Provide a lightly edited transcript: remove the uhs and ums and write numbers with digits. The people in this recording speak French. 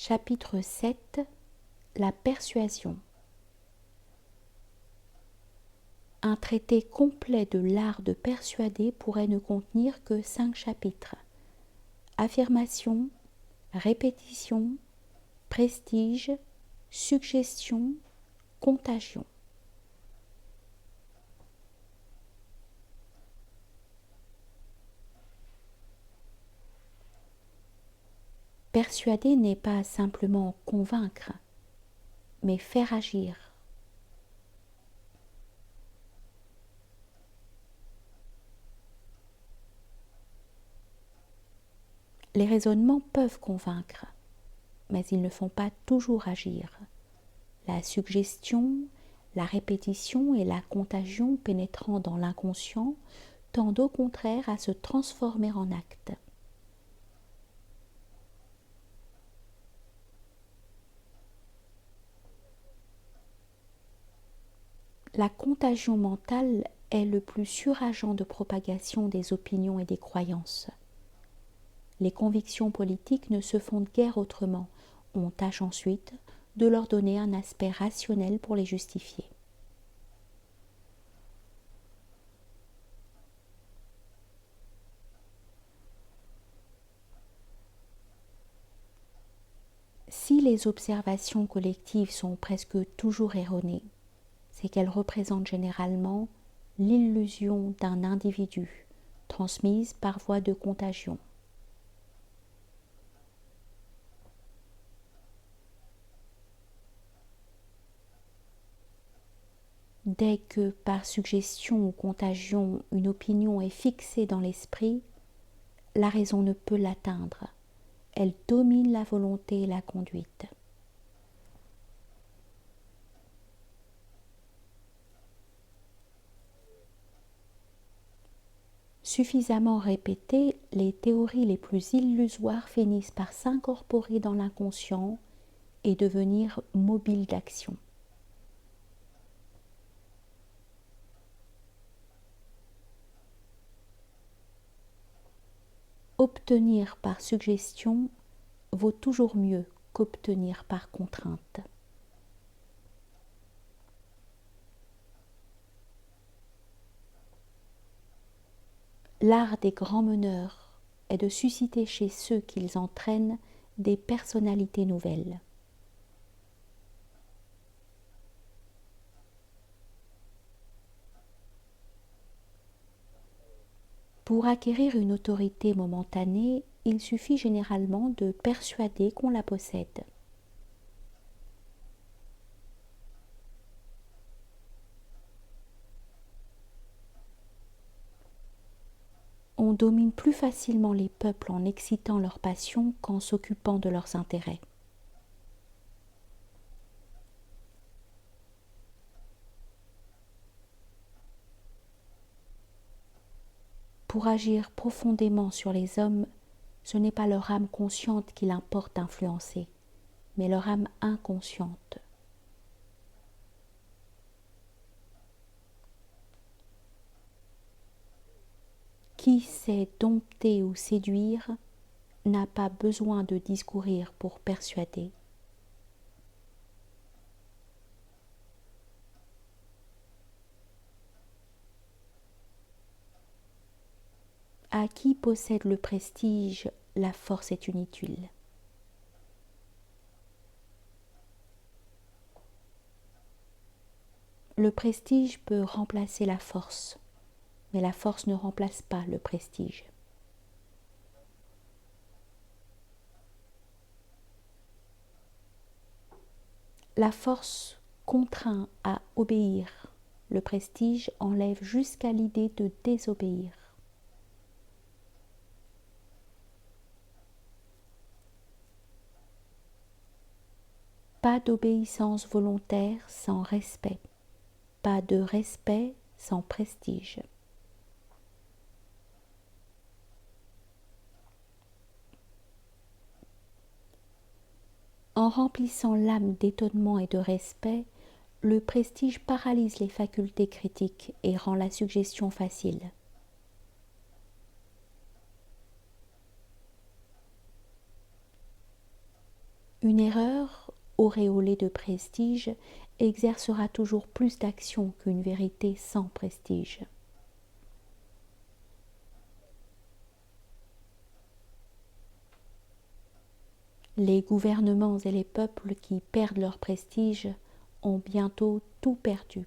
Chapitre 7. La persuasion. Un traité complet de l'art de persuader pourrait ne contenir que 5 chapitres. Affirmation, répétition, prestige, suggestion, contagion. Persuader n'est pas simplement convaincre, mais faire agir. Les raisonnements peuvent convaincre, mais ils ne font pas toujours agir. La suggestion, la répétition et la contagion pénétrant dans l'inconscient tendent au contraire à se transformer en actes. La contagion mentale est le plus sûr agent de propagation des opinions et des croyances. Les convictions politiques ne se fondent guère autrement. On tâche ensuite de leur donner un aspect rationnel pour les justifier. Si les observations collectives sont presque toujours erronées, c'est qu'elles représentent généralement l'illusion d'un individu, transmise par voie de contagion. Dès que, par suggestion ou contagion, une opinion est fixée dans l'esprit, la raison ne peut l'atteindre. Elle domine la volonté et la conduite. Suffisamment répétées, les théories les plus illusoires finissent par s'incorporer dans l'inconscient et devenir mobiles d'action. Obtenir par suggestion vaut toujours mieux qu'obtenir par contrainte. L'art des grands meneurs est de susciter chez ceux qu'ils entraînent des personnalités nouvelles. Pour acquérir une autorité momentanée, il suffit généralement de persuader qu'on la possède. On domine plus facilement les peuples en excitant leurs passions qu'en s'occupant de leurs intérêts. Pour agir profondément sur les hommes, ce n'est pas leur âme consciente qu'il importe d'influencer, mais leur âme inconsciente. Qui sait dompter ou séduire n'a pas besoin de discourir pour persuader. À qui possède le prestige, la force est inutile. Le prestige peut remplacer la force, mais la force ne remplace pas le prestige. La force contraint à obéir, le prestige enlève jusqu'à l'idée de désobéir. Pas d'obéissance volontaire sans respect, pas de respect sans prestige. En remplissant l'âme d'étonnement et de respect, le prestige paralyse les facultés critiques et rend la suggestion facile. Une erreur, auréolée de prestige, exercera toujours plus d'action qu'une vérité sans prestige. Les gouvernements et les peuples qui perdent leur prestige ont bientôt tout perdu.